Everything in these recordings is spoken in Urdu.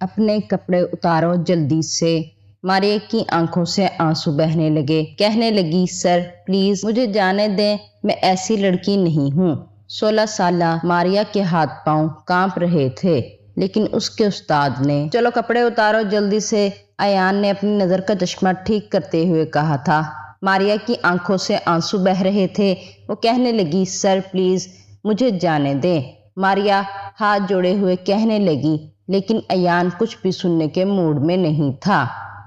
اپنے کپڑے اتارو جلدی سے۔ ماریا کی آنکھوں سے آنسو بہنے لگے۔ کہنے لگی سر پلیز مجھے جانے دیں، میں ایسی لڑکی نہیں ہوں۔ 16 سالہ ماریا کے ہاتھ پاؤں کانپ رہے تھے، لیکن اس کے استاد نے چلو کپڑے اتارو جلدی سے، ایان نے اپنی نظر کا چشمہ ٹھیک کرتے ہوئے کہا تھا۔ ماریا کی آنکھوں سے آنسو بہ رہے تھے۔ وہ کہنے لگی سر پلیز مجھے جانے دیں۔ ماریا ہاتھ جوڑے ہوئے کہنے لگی، لیکن ایان کچھ بھی سننے کے موڈ میں نہیں تھا۔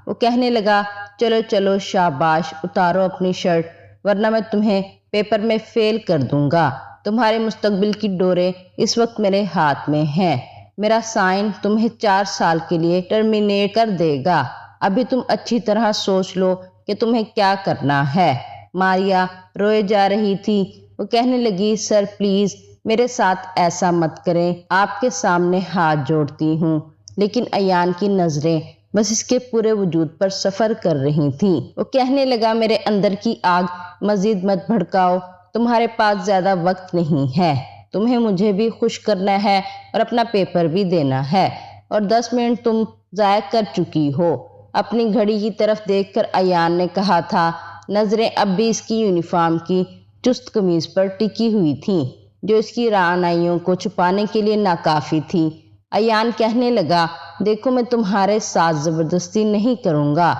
وہ کہنے لگا چلو چلو شاباش، اتارو اپنی شرٹ ورنہ میں تمہیں پیپر میں فیل کر دوں گا۔ تمہارے مستقبل کی ڈوریں اس وقت میرے ہاتھ میں ہیں۔ میرا سائن تمہیں 4 سال کے لیے ٹرمینیٹ کر دے گا۔ ابھی تم اچھی طرح سوچ لو کہ تمہیں کیا کرنا ہے۔ ماریا روئے جا رہی تھی۔ وہ کہنے لگی سر پلیز میرے ساتھ ایسا مت کریں، آپ کے سامنے ہاتھ جوڑتی ہوں۔ لیکن ایان کی نظریں بس اس کے پورے وجود پر سفر کر رہی تھیں۔ وہ کہنے لگا میرے اندر کی آگ مزید مت بھڑکاؤ، تمہارے پاس زیادہ وقت نہیں ہے۔ تمہیں مجھے بھی خوش کرنا ہے اور اپنا پیپر بھی دینا ہے، اور 10 منٹ تم ضائع کر چکی ہو۔ اپنی گھڑی کی طرف دیکھ کر ایان نے کہا تھا۔ نظریں اب بھی اس کی یونیفارم کی چست قمیض پر ٹکی ہوئی تھیں، جو اس کی رعنائیوں کو چھپانے کے لیے ناکافی تھی۔ ایان کہنے لگا دیکھو میں تمہارے ساتھ زبردستی نہیں کروں گا،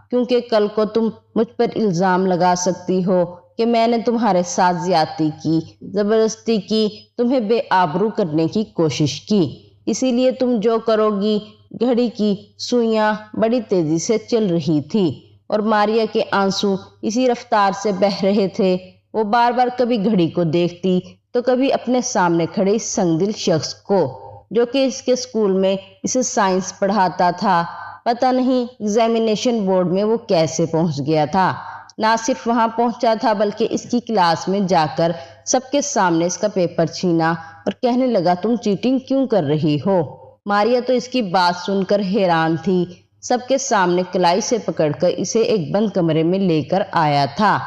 کیونکہ کل کو تم مجھ پر الزام لگا سکتی ہو کہ میں نے تمہارے ساتھ زیادتی کی، زبردستی کی، تمہیں بے آبرو کرنے کی کوشش کی۔ اسی لیے تم جو کرو گی۔ گھڑی کی سوئیاں بڑی تیزی سے چل رہی تھی اور ماریا کے آنسو اسی رفتار سے بہہ رہے تھے۔ وہ بار بار کبھی گھڑی کو دیکھتی تو کبھی اپنے سامنے کھڑے اس سنگ دل شخص کو، جو کہ اس کے اسکول میں اسے سائنس پڑھاتا تھا۔ پتہ نہیں ایگزامینیشن بورڈ میں وہ کیسے پہنچ گیا تھا۔ نہ صرف وہاں پہنچا تھا بلکہ اس کی کلاس میں جا کر سب کے سامنے اس کا پیپر چھینا اور کہنے لگا تم چیٹنگ کیوں کر رہی ہو۔ ماریا تو اس کی بات سن کر حیران تھی۔ سب کے سامنے کلائی سے پکڑ کر اسے ایک بند کمرے میں لے کر آیا تھا،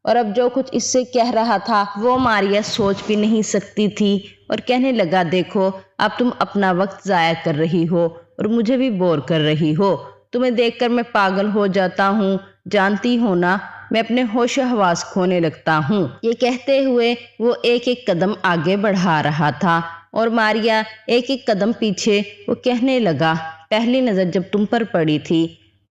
اور اب جو کچھ اس سے کہہ رہا تھا وہ ماریا سوچ بھی نہیں سکتی تھی، اور کہنے لگا دیکھو اب تم اپنا وقت ضائع کر رہی ہو اور مجھے بھی بور کر رہی ہو۔ تمہیں دیکھ کر میں پاگل ہو جاتا ہوں، جانتی ہو نا میں اپنے ہوش و حواس کھونے لگتا ہوں۔ یہ کہتے ہوئے وہ ایک ایک قدم آگے بڑھا رہا تھا اور ماریا ایک ایک قدم پیچھے۔ وہ کہنے لگا پہلی نظر جب تم پر پڑی تھی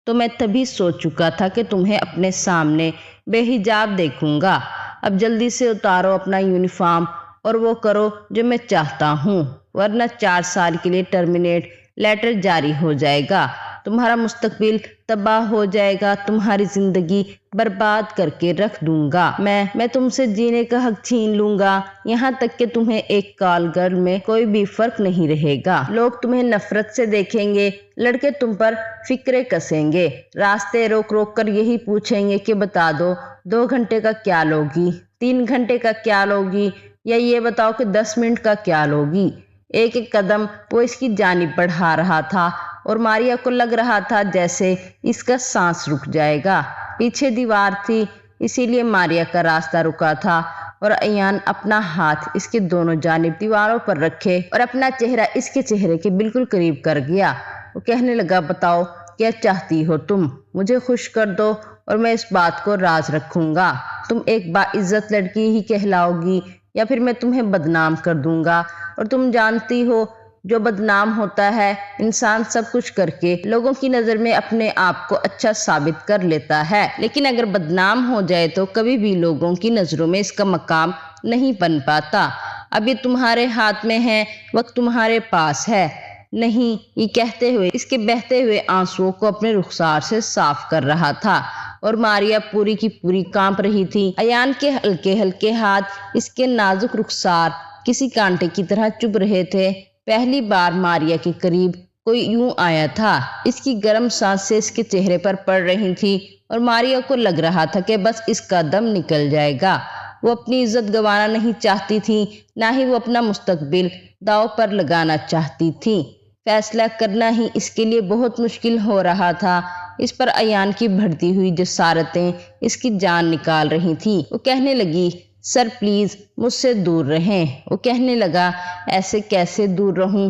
تو میں تبھی سوچ چکا تھا کہ تمہیں اپنے سامنے بے حجاب دیکھوں گا۔ اب جلدی سے اتارو اپنا یونیفارم اور وہ کرو جو میں چاہتا ہوں، ورنہ 4 سال کے لیے ٹرمینیٹ لیٹر جاری ہو جائے گا، تمہارا مستقبل تباہ ہو جائے گا، تمہاری زندگی برباد کر کے رکھ دوں گا۔ میں تم سے جینے کا حق چھین لوں گا، یہاں تک کہ تمہیں ایک کال گرل میں کوئی بھی فرق نہیں رہے گا۔ لوگ تمہیں نفرت سے دیکھیں گے، لڑکے تم پر فکرے کسیں گے، راستے روک روک کر یہی پوچھیں گے کہ بتا دو 2 گھنٹے کا کیا لوگی، 3 گھنٹے کا کیا لوگی، یا یہ بتاؤ کہ 10 منٹ کا کیا لوگی۔ ایک ایک قدم وہ اس کی جانب بڑھا رہا تھا اور ماریا کو لگ رہا تھا جیسے اس کا سانس رک جائے گا۔ پیچھے دیوار تھی، اسی لیے ماریا کا راستہ رکا تھا، اور ایان اپنا ہاتھ اس کے دونوں جانب دیواروں پر رکھے اور اپنا چہرہ اس کے چہرے کے بالکل قریب کر گیا۔ وہ کہنے لگا بتاؤ کیا چاہتی ہو تم، مجھے خوش کر دو اور میں اس بات کو راز رکھوں گا۔ تم ایک باعزت لڑکی ہی کہلاؤ گی یا پھر میں تمہیں بدنام کر دوں گا، اور تم جانتی ہو جو بدنام ہوتا ہے انسان سب کچھ کر کے لوگوں کی نظر میں اپنے آپ کو اچھا ثابت کر لیتا ہے، لیکن اگر بدنام ہو جائے تو کبھی بھی لوگوں کی نظروں میں اس کا مقام نہیں بن پاتا۔ اب یہ تمہارے ہاتھ میں ہے، وقت تمہارے پاس ہے۔ نہیں، یہ کہتے ہوئے اس کے بہتے ہوئے آنسوؤں کو اپنے رخسار سے صاف کر رہا تھا، اور ماریا پوری کی پوری کانپ رہی تھی۔ ایان کے ہلکے ہلکے ہاتھ اس کے نازک رخسار کسی کانٹے کی طرح چبھ رہے تھے۔ پہلی بار ماریا کے قریب کوئی یوں آیا تھا، اس کی گرم سانسیں اس کے چہرے پر پڑ رہی تھی اور ماریا کو لگ رہا تھا کہ بس اس کا دم نکل جائے گا۔ وہ اپنی عزت گنوانا نہیں چاہتی تھی، نہ ہی وہ اپنا مستقبل داؤ پر لگانا چاہتی تھی۔ فیصلہ کرنا ہی اس کے لیے بہت مشکل ہو رہا تھا۔ اس پر ایان کی بڑھتی ہوئی جسارتیں اس کی جان نکال رہی تھیں۔ وہ کہنے لگی سر پلیز مجھ سے دور رہیں۔ وہ کہنے لگا ایسے کیسے دور رہوں،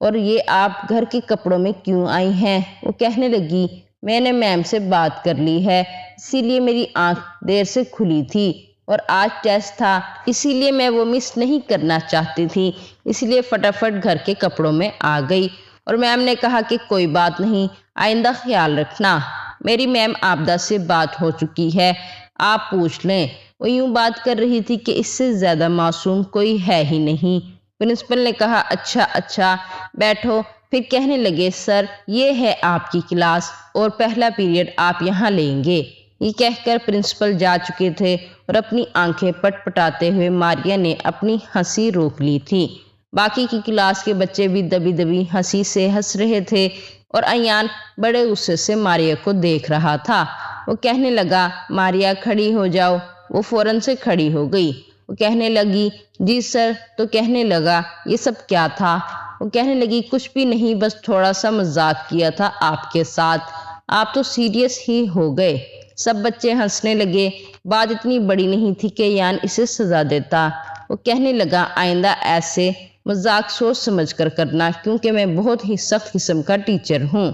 اور یہ آپ گھر کے کپڑوں میں کیوں آئی ہیں؟ وہ کہنے لگی میں نے میم سے بات کر لی ہے، اسی لیے میری آنکھ دیر سے کھلی تھی اور آج ٹیسٹ تھا، اسی لیے میں وہ مس نہیں کرنا چاہتی تھی، اس لیے فٹافٹ گھر کے کپڑوں میں آ گئی۔ اور میم نے کہا کہ کوئی بات نہیں، آئندہ خیال رکھنا، میری میم آبدہ سے بات ہو چکی ہے، آپ پوچھ لیں۔ وہ یوں بات کر رہی تھی کہ اس سے زیادہ معصوم کوئی ہے ہی نہیں۔ پرنسپل نے کہا اچھا بیٹھو، پھر کہنے لگے سر یہ ہے آپ کی کلاس اور پہلا پیریڈ آپ یہاں لیں گے۔ یہ کہہ کر پرنسپل جا چکے تھے اور اپنی آنکھیں پٹ پٹاتے ہوئے ماریا نے اپنی ہنسی روک لی تھی۔ باقی کی کلاس کے بچے بھی دبی دبی ہنسی سے ہنس رہے تھے اور ایان بڑے غصے سے ماریا کو دیکھ رہا تھا۔ وہ کہنے لگا ماریا کھڑی ہو جاؤ، وہ فوراً سے کھڑی ہو گئی۔ وہ کہنے لگی جی سر، تو کہنے لگا یہ سب کیا تھا؟ وہ کہنے لگی کچھ بھی نہیں، بس تھوڑا سا مذاق کیا تھا آپ کے ساتھ، آپ تو سیریس ہی ہو گئے۔ سب بچے ہنسنے لگے، بات اتنی بڑی نہیں تھی کہ ایان اسے سزا دیتا۔ وہ کہنے لگا آئندہ ایسے مذاق سوچ سمجھ کر کرنا، کیونکہ میں بہت ہی سخت قسم کا ٹیچر ہوں۔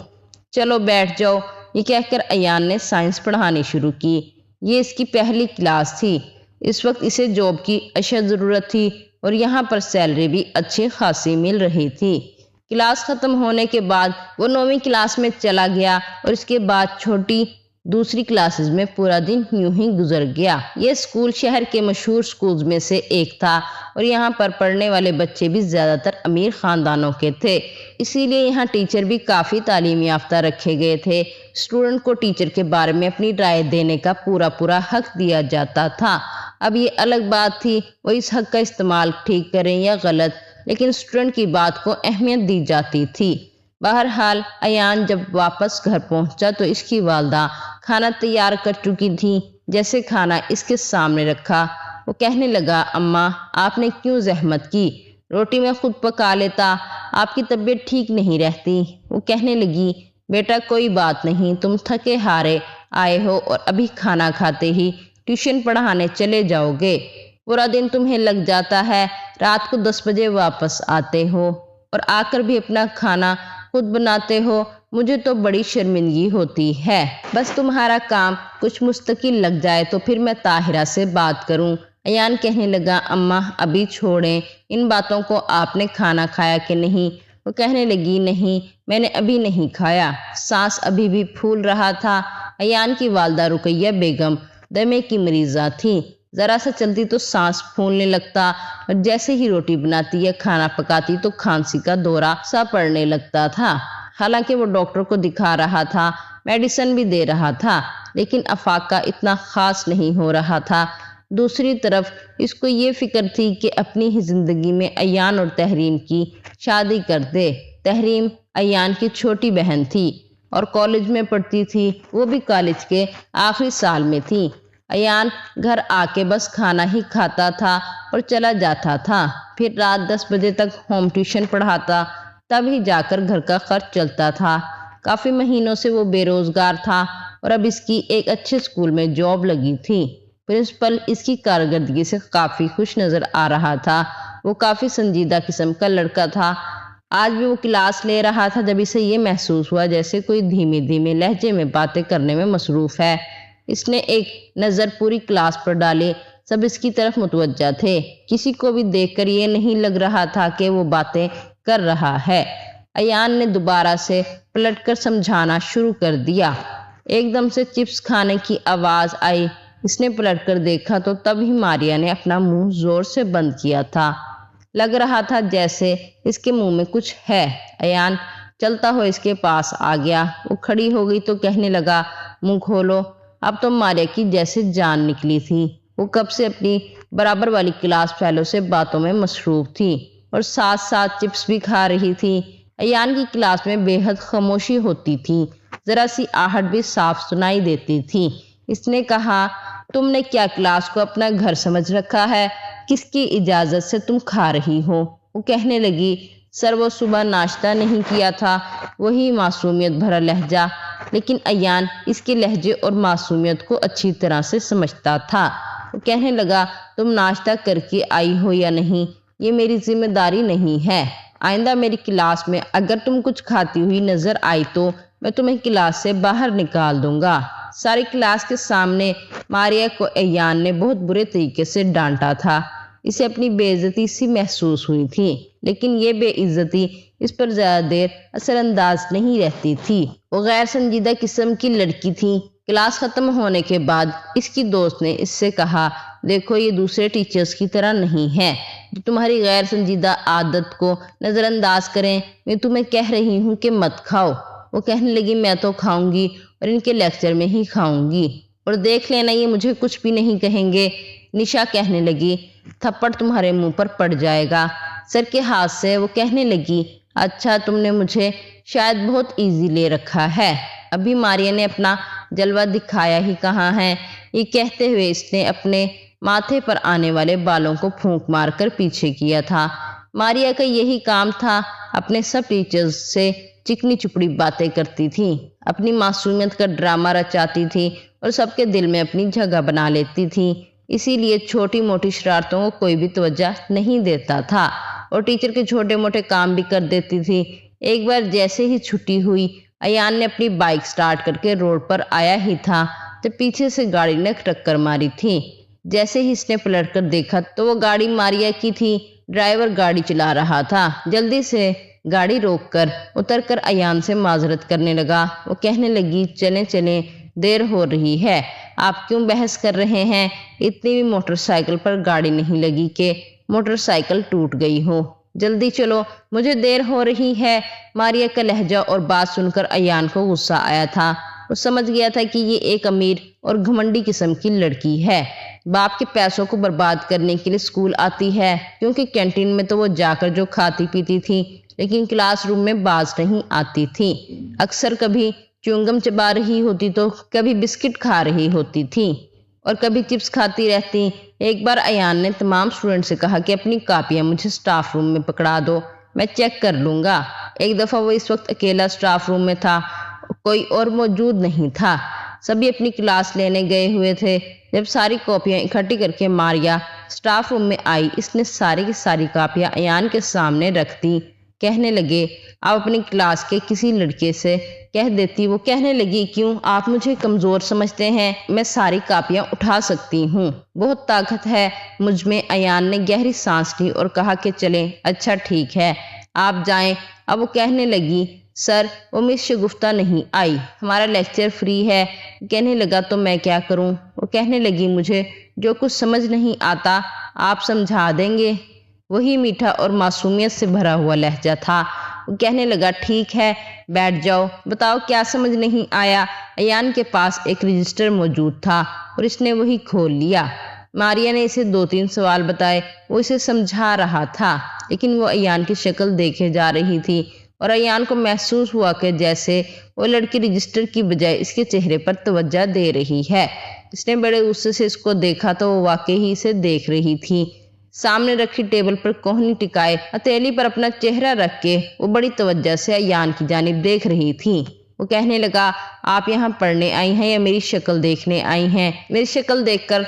چلو بیٹھ جاؤ۔ یہ کہہ کر ایان نے سائنس پڑھانی شروع کی۔ یہ اس کی پہلی کلاس تھی، اس وقت اسے جاب کی اشد ضرورت تھی اور یہاں پر سیلری بھی اچھی خاصی مل رہی تھی۔ کلاس ختم ہونے کے بعد وہ 9ویں کلاس میں چلا گیا اور اس کے بعد چھوٹی دوسری کلاسز میں پورا دن یوں ہی گزر گیا۔ یہ اسکول شہر کے مشہور اسکولز میں سے ایک تھا اور یہاں پر پڑھنے والے بچے بھی زیادہ تر امیر خاندانوں کے تھے، اسی لیے یہاں ٹیچر بھی کافی تعلیم یافتہ رکھے گئے تھے۔ اسٹوڈنٹ کو ٹیچر کے بارے میں اپنی رائے دینے کا پورا حق دیا جاتا تھا۔ اب یہ الگ بات تھی وہ اس حق کا استعمال ٹھیک کریں یا غلط، لیکن اسٹوڈنٹ کی بات کو اہمیت دی جاتی تھی۔ بہرحال ایان جب واپس گھر پہنچا تو اس کی والدہ کھانا تیار کر چکی تھی۔ جیسے کھانا اس کے سامنے رکھا، وہ کہنے لگا اماں آپ نے کیوں زحمت کی، روٹی میں خود پکا لیتا، آپ کی طبیعت ٹھیک نہیں رہتی۔ وہ کہنے لگی بیٹا کوئی بات نہیں، تم تھکے ہارے آئے ہو اور ابھی کھانا کھاتے ہی ٹیوشن پڑھانے چلے جاؤ گے، پورا دن تمہیں لگ جاتا ہے، رات کو 10 بجے واپس آتے ہو اور آ کر بھی اپنا کھانا خود بناتے ہو، مجھے تو بڑی شرمندگی ہوتی ہے۔ بس تمہارا کام کچھ مستقل لگ جائے تو پھر میں طاہرہ سے بات کروں۔ ایان کہنے لگا اماں ابھی چھوڑیں ان باتوں کو، آپ نے کھانا کھایا کہ نہیں؟ وہ کہنے لگی نہیں میں نے ابھی نہیں کھایا، سانس ابھی بھی پھول رہا تھا۔ ایان کی والدہ رقیہ بیگم دمے کی مریضہ تھی، ذرا سا چلتی تو سانس پھولنے لگتا اور جیسے ہی روٹی بناتی یا کھانا پکاتی تو کھانسی کا دورہ سا پڑنے لگتا تھا۔ حالانکہ وہ ڈاکٹر کو دکھا رہا تھا، میڈیسن بھی دے رہا تھا، لیکن افاقہ اتنا خاص نہیں ہو رہا تھا۔ دوسری طرف اس کو یہ فکر تھی کہ اپنی ہی زندگی میں ایان اور تحریم کی شادی کر دے۔ تحریم ایان کی چھوٹی بہن تھی اور کالج میں پڑھتی تھی، وہ بھی کالج کے آخری سال میں تھی۔ ایان گھر آ کے بس کھانا ہی کھاتا تھا اور چلا جاتا تھا، پھر رات 10 بجے تک ہوم ٹیوشن پڑھاتا، تب ہی جا کر گھر کا خرچ چلتا تھا۔ کافی مہینوں سے وہ بے روزگار تھا اور اب اس کی ایک اچھے اسکول میں جاب لگی تھی۔ پرنسپل اس کی کارکردگی سے کافی خوش نظر آ رہا تھا، وہ کافی سنجیدہ قسم کا لڑکا تھا۔ آج بھی وہ کلاس لے رہا تھا جب اسے یہ محسوس ہوا جیسے کوئی دھیمے دھیمے لہجے میں باتیں کرنے میں مصروف ہے۔ اس نے ایک نظر پوری کلاس پر ڈالی، سب اس کی طرف متوجہ تھے، کسی کو بھی دیکھ کر یہ نہیں لگ رہا تھا کہ وہ باتیں کر رہا ہے۔ ایان نے دوبارہ سے پلٹ کر سمجھانا شروع کر دیا۔ ایک دم سے چپس کھانے کی آواز آئی، اس نے پلٹ کر دیکھا تو تب ہی ماریا نے اپنا منہ زور سے بند کیا تھا، لگ رہا تھا جیسے اس کے منہ میں کچھ ہے۔ ایان چلتا ہو اس کے پاس آ گیا، وہ کھڑی ہو گئی تو کہنے لگا منہ کھولو۔ اب تو ماریا کی جیسے جان نکلی تھی، وہ کب سے اپنی برابر والی کلاس فیلو سے باتوں میں مصروف تھی اور ساتھ ساتھ چپس بھی کھا رہی تھی۔ ایان کی کلاس میں بے حد خاموشی ہوتی تھی، ذرا سی آہٹ بھی صاف سنائی دیتی تھی۔ اس نے کہا تم نے کیا کلاس کو اپنا گھر سمجھ رکھا ہے، کس کی اجازت سے تم کھا رہی ہو؟ وہ کہنے لگی سر وہ صبح ناشتہ نہیں کیا تھا، وہی معصومیت بھرا لہجہ، لیکن ایان اس کے لہجے اور معصومیت کو اچھی طرح سے سمجھتا تھا۔ وہ کہنے لگا تم ناشتہ کر کے آئی ہو یا نہیں، یہ میری ذمہ داری نہیں ہے۔ آئندہ میری کلاس میں اگر تم کچھ کھاتی ہوئی نظر آئی تو میں تمہیں کلاس سے باہر نکال دوں گا۔ ساری کلاس کے سامنے ماریا کو ایان نے بہت برے طریقے سے ڈانٹا تھا۔ اسے اپنی بے عزتی سی محسوس ہوئی تھی، لیکن یہ بے عزتی اس پر زیادہ دیر اثر انداز نہیں رہتی تھی۔ وہ غیر سنجیدہ قسم کی لڑکی تھی۔ کلاس ختم ہونے کے بعد اس کی دوست نے اس سے کہا، دیکھو یہ دوسرے ٹیچرز کی طرح نہیں ہے جو تمہاری غیر سنجیدہ عادت کو نظر انداز کریں۔ میں تمہیں کہہ رہی ہوں کہ مت کھاؤ۔ وہ کہنے لگی، میں تو کھاؤں گی اور ان کے لیکچر میں ہی کھاؤں گی، اور دیکھ لینا یہ مجھے کچھ بھی نہیں کہیں گے۔ نشا کہنے لگی، تھپڑ تمہارے منہ پر پڑ جائے گا۔ سر کے ہاتھ سے وہ کہنے لگی، اچھا تم نے مجھے شاید بہت ایزی لے رکھا ہے، ابھی ماریا نے اپنا جلوہ دکھایا ہی کہاں ہے۔ یہ کہتے ہوئے اس نے اپنے ماتھے پر آنے والے بالوں کو پھونک مار کر پیچھے کیا تھا۔ ماریا کا یہی کام تھا، اپنے سب ٹیچرز سے چکنی چپڑی باتیں کرتی تھی، اپنی معصومیت کا ڈرامہ رچاتی تھی اور سب کے دل میں اپنی جگہ بنا لیتی تھی۔ اسی لیے چھوٹی موٹی شرارتوں کو کوئی بھی توجہ نہیں دیتا تھا اور ٹیچر کے چھوٹے موٹے کام بھی کر دیتی تھی۔ ایک بار جیسے ہی چھٹی ہوئی، ایان نے اپنی بائک سٹارٹ کر کے روڈ پر آیا ہی تھا جب پیچھے سے گاڑی نے ٹکر ماری تھی۔ جیسے ہی اس نے پلٹ کر دیکھا تو وہ گاڑی ماریا کی تھی۔ ڈرائیور گاڑی چلا رہا تھا، جلدی سے گاڑی روک کر اتر کر ایان سے معذرت کرنے لگا۔ وہ کہنے لگی، چلیں چلیں، دیر ہو رہی ہے، آپ کیوں بحث کر رہے ہیں؟ اتنی بھی موٹر سائیکل پر گاڑی نہیں لگی کہ موٹر سائیکل ٹوٹ گئی ہو، جلدی چلو، مجھے دیر ہو رہی ہے۔ ماریا کا لہجہ اور بات سن کر ایان کو غصہ آیا تھا۔ وہ سمجھ گیا تھا کہ یہ ایک امیر اور گھمنڈی قسم کی لڑکی ہے، باپ کے پیسوں کو برباد کرنے کے لیے اسکول آتی ہے، کیونکہ کینٹین میں تو وہ جا کر جو کھاتی پیتی تھی لیکن کلاس روم میں باز نہیں آتی تھی۔ اکثر کبھی چونگم چبا رہی ہوتی تو کبھی بسکٹ کھا رہی ہوتی تھی اور کبھی چپس کھاتی رہتی۔ ایک بار ایان نے تمام اسٹوڈنٹ سے کہا کہ اپنی کاپیاں مجھے اسٹاف روم میں پکڑا دو، میں چیک کر لوں گا۔ ایک دفعہ وہ اس وقت اکیلا اسٹاف روم میں تھا، کوئی اور موجود نہیں تھا، سبھی اپنی کلاس لینے گئے ہوئے تھے۔ جب ساری کاپیاں اکٹھی کر کے ماریا اسٹاف روم میں آئی، اس نے ساری کی ساری کاپیاں ایان کے سامنے رکھ دی۔ کہنے لگے، آپ اپنی کلاس کے کسی لڑکے سے کہہ دیتی۔ وہ کہنے لگی، کیوں، آپ مجھے کمزور سمجھتے ہیں؟ میں ساری کاپیاں اٹھا سکتی ہوں، بہت طاقت ہے مجھ میں۔ ایان نے گہری سانس لی اور کہا کہ چلیں، اچھا ٹھیک ہے، آپ جائیں۔ اب وہ کہنے لگی، سر وہ مس شگفتہ نہیں آئی، ہمارا لیکچر فری ہے۔ کہنے لگا، تو میں کیا کروں؟ وہ کہنے لگی، مجھے جو کچھ سمجھ نہیں آتا آپ سمجھا دیں گے۔ وہی میٹھا اور معصومیت سے بھرا ہوا لہجہ تھا۔ وہ کہنے لگا، ٹھیک ہے، بیٹھ جاؤ، بتاؤ کیا سمجھ نہیں آیا؟ ایان کے پاس ایک رجسٹر موجود تھا اور اس نے وہی کھول لیا۔ ماریا نے اسے 2-3 سوال بتائے، وہ اسے سمجھا رہا تھا لیکن وہ ایان کی شکل دیکھے جا رہی تھی اور ایان کو محسوس ہوا کہ جیسے وہ لڑکی رجسٹر کی بجائے اس کے چہرے پر توجہ دے رہی ہے۔ اس نے بڑے غصے سے اس کو دیکھا تو وہ واقعی ہی اسے دیکھ رہی تھی۔ سامنے رکھی ٹیبل پر کوہنی ٹکائے ہتھیلی پر اپنا چہرہ رکھ کے وہ بڑی توجہ سے ایان کی جانب دیکھ رہی تھی۔ وہ کہنے لگا، آپ یہاں پڑھنے آئی ہیں یا میری شکل دیکھنے آئی ہیں؟ میری شکل دیکھ کر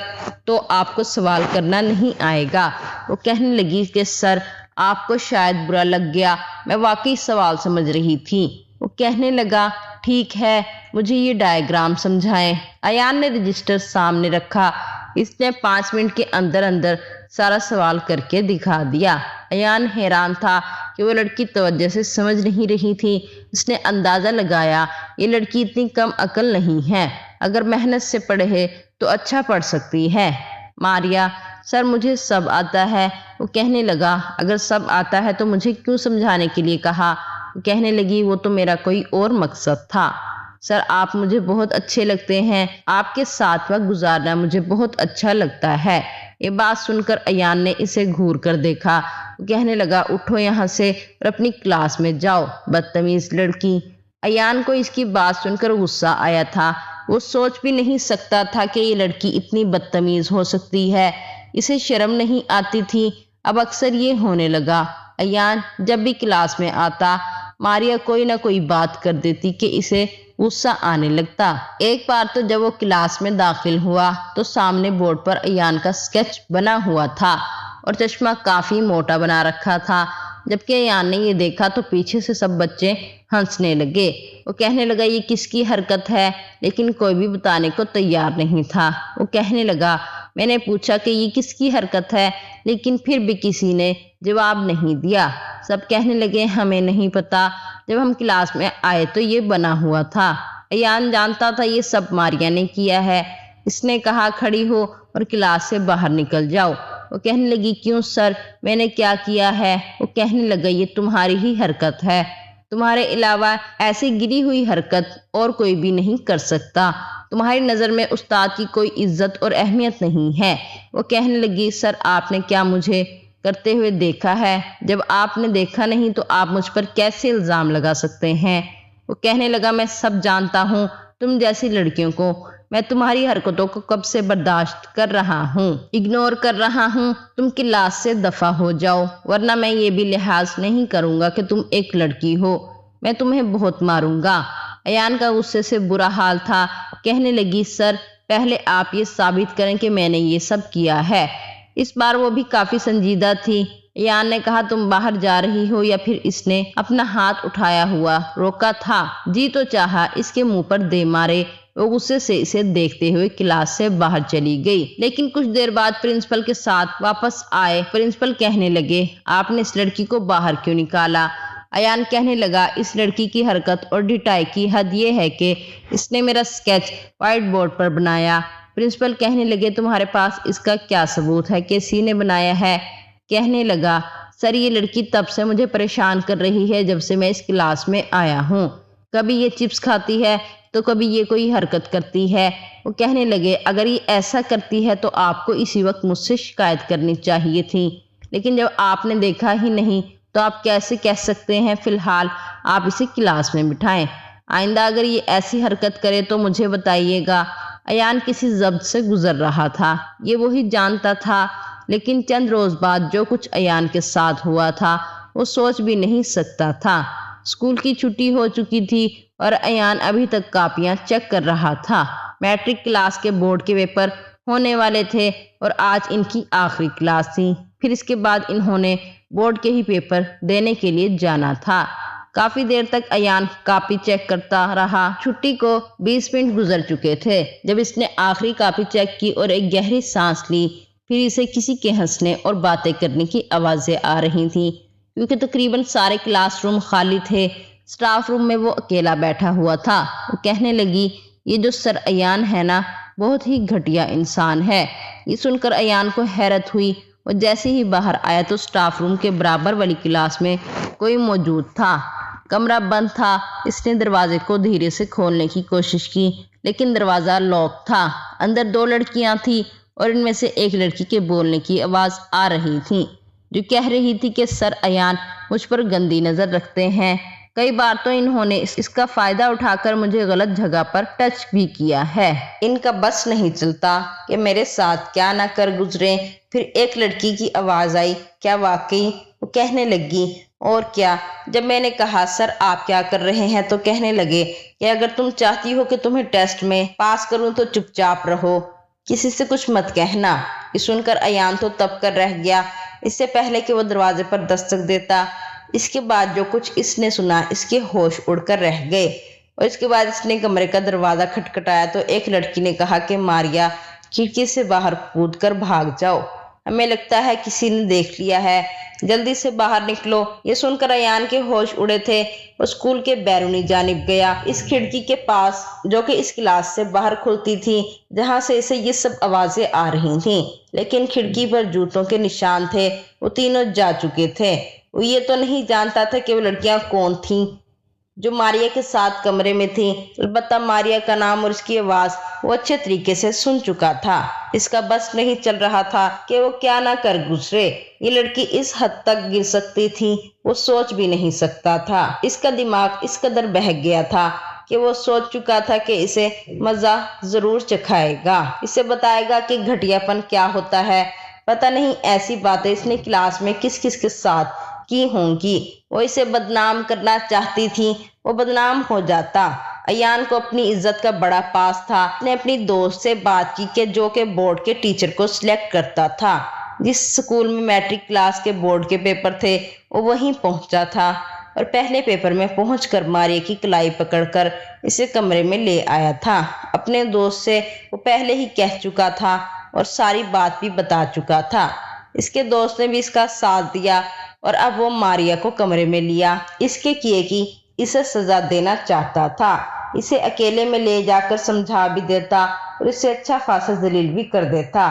تو آپ کو سوال کرنا نہیں آئے گا۔ وہ کہنے لگی کہ سر آپ کو شاید برا لگ گیا، میں واقعی سوال سمجھ رہی تھی۔ وہ کہنے لگا، ٹھیک ہے، مجھے یہ ڈائیگرام سمجھائیں۔ ایان نے رجسٹر سامنے رکھا، اس نے 5 منٹ کے اندر اندر سارا سوال کر کے دکھا دیا۔ ایان حیران تھا کہ وہ لڑکی توجہ سے سمجھ نہیں رہی تھی۔ اس نے اندازہ لگایا یہ لڑکی اتنی کم عقل نہیں ہے، اگر محنت سے پڑھے تو اچھا پڑھ سکتی ہے۔ ماریا، سر مجھے سب آتا ہے۔ وہ کہنے لگا، اگر سب آتا ہے تو مجھے کیوں سمجھانے کے لیے کہا؟ وہ کہنے لگی، وہ تو میرا کوئی اور مقصد تھا۔ سر آپ مجھے بہت اچھے لگتے ہیں، آپ کے ساتھ وقت گزارنا مجھے بہت اچھا لگتا ہے۔ یہ بات سن کر ایان نے اسے گھور کر دیکھا۔ وہ کہنے لگا، اٹھو یہاں سے اور اپنی کلاس میں جاؤ، بدتمیز لڑکی۔ ایان کو اس کی بات سن کر غصہ آیا تھا۔ وہ سوچ بھی نہیں سکتا تھا کہ یہ لڑکی اتنی بدتمیز ہو سکتی ہے، اسے شرم نہیں آتی تھی۔ اب اکثر یہ ہونے لگا، ایان جب بھی کلاس میں آتا ماریا کوئی نہ کوئی بات کر دیتی کہ اسے غصہ آنے لگتا۔ ایک بار تو جب وہ کلاس میں داخل ہوا تو سامنے بورڈ پر ایان کا اسکیچ بنا ہوا تھا اور چشمہ کافی موٹا بنا رکھا تھا۔ جبکہ ایان نے یہ دیکھا تو پیچھے سے سب بچے ہنسنے لگے۔ وہ کہنے لگا یہ کس کی حرکت ہے، لیکن کوئی بھی بتانے کو تیار نہیں تھا۔ وہ کہنے لگا میں نے پوچھا کہ یہ کس کی حرکت ہے، لیکن پھر بھی کسی نے جواب نہیں دیا۔ سب کہنے لگے ہمیں نہیں پتا، جب ہم کلاس میں آئے تو یہ بنا ہوا تھا۔ ایان جانتا تھا یہ سب ماریا نے کیا ہے۔ اس نے کہا کھڑی ہو اور کلاس سے باہر نکل جاؤ۔ وہ کہنے لگی کیوں سر، میں نے کیا کیا ہے؟ وہ کہنے لگا یہ تمہاری ہی حرکت ہے، تمہارے علاوہ ایسی گری ہوئی حرکت اور کوئی بھی نہیں کر سکتا۔ تمہاری نظر میں استاد کی کوئی عزت اور اہمیت نہیں ہے۔ وہ کہنے لگی سر آپ نے کیا مجھے کرتے ہوئے دیکھا ہے؟ جب آپ نے دیکھا نہیں تو آپ مجھ پر کیسے الزام لگا سکتے ہیں؟ وہ کہنے لگا میں سب جانتا ہوں تم جیسی لڑکیوں کو، میں تمہاری حرکتوں کو کب سے برداشت کر رہا ہوں، اگنور کر رہا ہوں۔ تم کلاس سے دفع ہو جاؤ، ورنہ میں یہ بھی لحاظ نہیں کروں گا کہ تم ایک لڑکی ہو، میں تمہیں بہت ماروں گا۔ ایان کا غصے سے برا حال تھا۔ کہنے لگی سر پہلے آپ یہ ثابت کریں کہ میں نے یہ سب کیا ہے۔ اس بار وہ بھی کافی سنجیدہ تھی۔ ایان نے کہا تم باہر جا رہی ہو یا پھر اس نے اپنا ہاتھ اٹھایا ہوا روکا تھا؟ جی تو چاہا اس کے منہ پر دے مارے۔ وہ غصے سے اسے دیکھتے ہوئے کلاس سے باہر چلی گئی، لیکن کچھ دیر بعد پرنسپل کے ساتھ واپس آئے۔ پرنسپل کہنے لگے آپ نے اس لڑکی کو باہر کیوں نکالا؟ ایان کہنے لگا اس لڑکی کی حرکت اور ڈٹائی کی حد یہ ہے کہ اس نے میرا اسکیچ وائٹ بورڈ پر بنایا۔ پرنسپل کہنے لگے تمہارے پاس اس کا کیا ثبوت ہے کہ اسی نے بنایا ہے؟ کہنے لگا سر یہ لڑکی تب سے مجھے پریشان کر رہی ہے جب سے میں اس کلاس میں آیا ہوں، کبھی یہ چپس کھاتی ہے تو کبھی یہ کوئی حرکت کرتی ہے۔ وہ کہنے لگے اگر یہ ایسا کرتی ہے تو آپ کو اسی وقت مجھ سے شکایت کرنی چاہیے تھی، لیکن جب آپ نے دیکھا ہی نہیں تو آپ کیسے کہہ سکتے ہیں؟ فی الحال آپ اسے کلاس میں بٹھائیں، آئندہ اگر یہ ایسی حرکت کرے تو مجھے بتائیے گا۔ ایان کسی ضبط سے گزر رہا تھا، یہ وہی جانتا تھا، لیکن چند روز بعد جو کچھ ایان کے ساتھ ہوا تھا وہ سوچ بھی نہیں سکتا تھا۔ اسکول کی چھٹی ہو چکی تھی اور ایان ابھی تک کاپیاں چیک کر رہا تھا۔ میٹرک کلاس کے بورڈ کے پیپر ہونے والے تھے اور آج ان کی آخری کلاس تھی، پھر اس کے بعد انہوں نے بورڈ کے ہی پیپر دینے کے لیے جانا تھا۔ کافی دیر تک ایان کاپی چیک کرتا رہا۔ چھٹی کو 20 منٹ گزر چکے تھے جب اس نے آخری کاپی چیک کی اور ایک گہری سانس لی۔ پھر اسے کسی کے ہنسنے اور باتیں کرنے کی آوازیں آ رہی تھیں، کیونکہ تقریباً سارے کلاس روم خالی تھے۔ سٹاف روم میں وہ اکیلا بیٹھا ہوا تھا۔ وہ کہنے لگی یہ جو سر ایان ہے نا بہت ہی گھٹیا انسان ہے۔ یہ سن کر ایان کو حیرت ہوئی۔ وہ جیسے ہی باہر آیا تو سٹاف روم کے برابر والی کلاس میں کوئی موجود تھا۔ کمرہ بند تھا۔ اس نے دروازے کو دھیرے سے کھولنے کی کوشش کی، لیکن دروازہ لاک تھا۔ اندر 2 لڑکیاں تھیں اور ان میں سے ایک لڑکی کے بولنے کی آواز آ رہی تھی جو کہہ رہی تھی کہ سر ایان مجھ پر گندی نظر رکھتے ہیں، کئی بار تو انہوں نے اس کا فائدہ اٹھا کر مجھے غلط جگہ پر ٹچ بھی کیا ہے۔ ان کا بس نہیں چلتا کہ میرے ساتھ کیا نہ کر گزریں۔ پھر ایک لڑکی کی آواز آئی کیا واقعی؟ وہ کہنے لگی اور کیا؟ جب میں نے کہا سر آپ کیا کر رہے ہیں تو کہنے لگے کہ اگر تم چاہتی ہو کہ تمہیں ٹیسٹ میں پاس کروں تو چپ چاپ رہو، کسی سے کچھ مت کہنا۔ یہ سن کر ایان تو تب کر رہ گیا، اس سے پہلے کہ وہ دروازے پر دستک دیتا۔ اس کے بعد جو کچھ اس نے سنا اس کے ہوش اڑ کر رہ گئے، اور اس کے بعد اس نے کمرے کا دروازہ کھٹکھٹایا تو ایک لڑکی نے کہا کہ ماریا کھڑکی سے باہر کود کر بھاگ جاؤ، ہمیں لگتا ہے کسی نے دیکھ لیا ہے، جلدی سے باہر نکلو۔ یہ سن کر ایان کے ہوش اڑے تھے۔ وہ اسکول کے بیرونی جانب گیا، اس کھڑکی کے پاس جو کہ اس کلاس سے باہر کھلتی تھی جہاں سے اسے یہ سب آوازیں آ رہی تھیں، لیکن کھڑکی پر جوتوں کے نشان تھے۔ وہ تینوں جا چکے تھے۔ وہ یہ تو نہیں جانتا تھا کہ وہ لڑکیاں کون تھیں جو ماریا کے ساتھ کمرے میں تھیں، البتہ ماریا کا نام اور اس کی آواز وہ اچھے طریقے سے سن چکا تھا۔ اس کا بس نہیں چل رہا تھا کہ وہ کیا نہ کر گزرے۔ یہ لڑکی اس حد تک گر سکتی تھی وہ سوچ بھی نہیں سکتا تھا۔ اس کا دماغ اس قدر بہک گیا تھا کہ وہ سوچ چکا تھا کہ اسے مزہ ضرور چکھائے گا، اسے بتائے گا کہ گھٹیا پن کیا ہوتا ہے۔ پتہ نہیں ایسی باتیں اس نے کلاس میں کس کس کے ساتھ کی ہوں گی۔ وہ اسے بدنام کرنا چاہتی تھی، وہ بدنام ہو جاتا۔ ایان کو اپنی عزت کا بڑا پاس تھا۔ اس نے اپنی دوست سے بات کی کہ جو کہ بورڈ کے ٹیچر کو سلیکٹ کرتا تھا۔ جس سکول میں میٹرک کلاس کے بورڈ کے پیپر تھے وہ وہیں پہنچا تھا اور پہلے پیپر میں پہنچ کر ماریہ کی کلائی پکڑ کر اسے کمرے میں لے آیا تھا۔ اپنے دوست سے وہ پہلے ہی کہہ چکا تھا اور ساری بات بھی بتا چکا تھا۔ اس کے دوست نے بھی اس کا ساتھ دیا اور اب وہ ماریہ کو کمرے میں لیا، اس کے کیے کی اسے سزا دینا چاہتا تھا۔ اسے اکیلے میں لے جا کر سمجھا بھی دیتا اور اسے اچھا خاصا ذلیل بھی کر دیتا،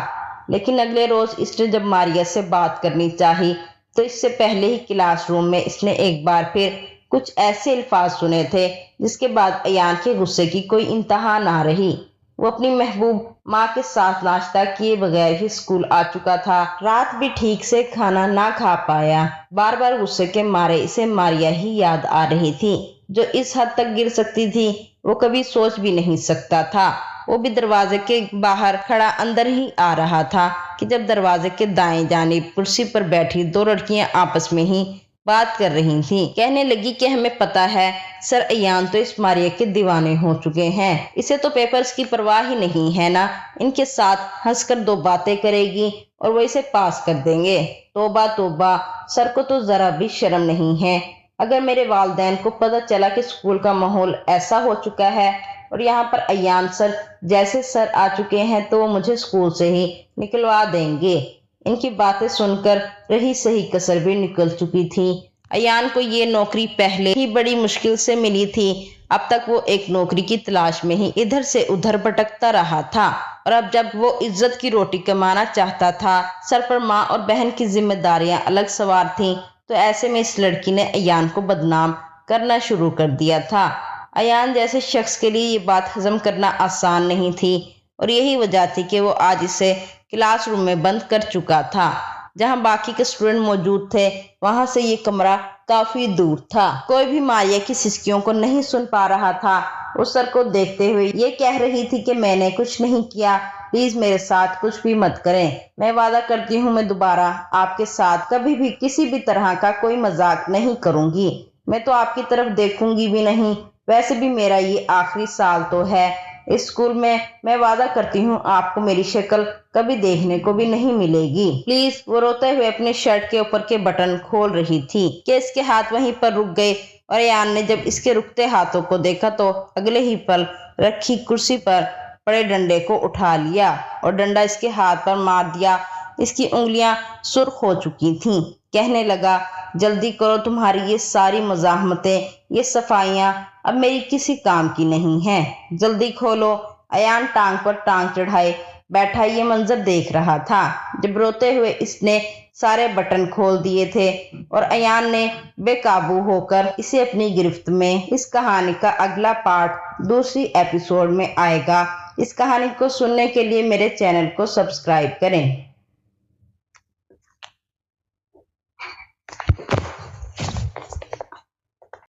لیکن اگلے روز اس نے جب ماریہ سے بات کرنی چاہی تو اس سے پہلے ہی کلاس روم میں اس نے ایک بار پھر کچھ ایسے الفاظ سنے تھے جس کے بعد ایان کے غصے کی کوئی انتہا نہ رہی۔ وہ اپنی محبوب ماں کے ساتھ ناشتہ کیے بغیر ہی اسکول آ چکا تھا، رات بھی ٹھیک سے کھانا نہ کھا پایا، بار بار غصے کے مارے اسے ماریہ ہی یاد آ رہی تھی جو اس حد تک گر سکتی تھی وہ کبھی سوچ بھی نہیں سکتا تھا۔ وہ بھی دروازے کے باہر کھڑا اندر ہی آ رہا تھا کہ جب دروازے کے دائیں جانب کرسی پر بیٹھی دو لڑکیاں آپس میں ہی بات کر رہی تھیں۔ کہنے لگی کہ ہمیں پتا ہے سر ایان تو اس ماریہ کے دیوانے ہو چکے ہیں، اسے تو پیپرز کی پرواہ ہی نہیں ہے نا، ان کے ساتھ ہنس کر دو باتیں کرے گی اور وہ اسے پاس کر دیں گے۔ توبہ توبہ، سر کو تو ذرا بھی شرم نہیں ہے۔ اگر میرے والدین کو پتہ چلا کہ اسکول کا ماحول ایسا ہو چکا ہے اور یہاں پر ایان سر جیسے سر آ چکے ہیں تو وہ مجھے اسکول سے ہی نکلوا دیں گے۔ ان کی باتیں سن کر رہی صحیح کسر بھی نکل چکی تھی۔ ایان کو یہ نوکری پہلے ہی بڑی مشکل سے ملی تھی، اب تک وہ ایک نوکری کی تلاش میں ہی ادھر سے ادھر بھٹکتا رہا تھا، اور اب جب وہ عزت کی روٹی کمانا چاہتا تھا، سر پر ماں اور بہن کی ذمہ داریاں الگ سوار تھیں، تو ایسے میں اس لڑکی نے ایان کو بدنام کرنا شروع کر دیا تھا۔ ایان جیسے شخص کے لیے یہ بات ہضم کرنا آسان نہیں تھی اور یہی وجہ تھی کہ وہ آج اسے کلاس روم میں بند کر چکا تھا، جہاں باقی کے اسٹوڈنٹ موجود تھے وہاں سے یہ کمرہ کافی دور تھا۔ کوئی بھی ماریہ کی سسکیوں کو نہیں سن پا رہا تھا۔ وہ سر کو دیکھتے ہوئے یہ کہہ رہی تھی کہ میں نے کچھ نہیں کیا، پلیز میرے ساتھ کچھ بھی مت کریں، میں وعدہ کرتی ہوں میں دوبارہ آپ کے ساتھ کبھی بھی کسی بھی طرح کا کوئی مذاق نہیں کروں گی، میں تو آپ کی طرف دیکھوں گی بھی نہیں، ویسے بھی میرا یہ آخری سال تو ہے اس اسکول میں وعدہ کرتی ہوں آپ کو میری شکل کبھی دیکھنے کو بھی نہیں ملے گی، پلیز۔ وہ روتے ہوئے اپنے شرٹ کے اوپر کے بٹن کھول رہی تھی کہ اس کے ہاتھ وہیں پر رک گئے، اور ایان نے جب اس کے رکتے ہاتھوں کو دیکھا تو اگلے ہی پل رکھی کرسی پر پڑے ڈنڈے کو اٹھا لیا اور ڈنڈا اس کے ہاتھ پر مار دیا۔ اس کی انگلیاں سرخ ہو چکی تھیں۔ کہنے لگا، جلدی کرو، تمہاری یہ ساری مزاحمتیں، یہ صفائیاں اب میری کسی کام کی نہیں ہیں، جلدی کھولو۔ ایان ٹانگ پر ٹانگ چڑھائے بیٹھا یہ منظر دیکھ رہا تھا جب روتے ہوئے اس نے سارے بٹن کھول دیے تھے اور ایان نے بے قابو ہو کر اسے اپنی گرفت میں۔ اس کہانی کا اگلا پارٹ دوسری ایپیسوڈ میں آئے گا۔ اس کہانی کو سننے کے لیے میرے چینل کو سبسکرائب کریں۔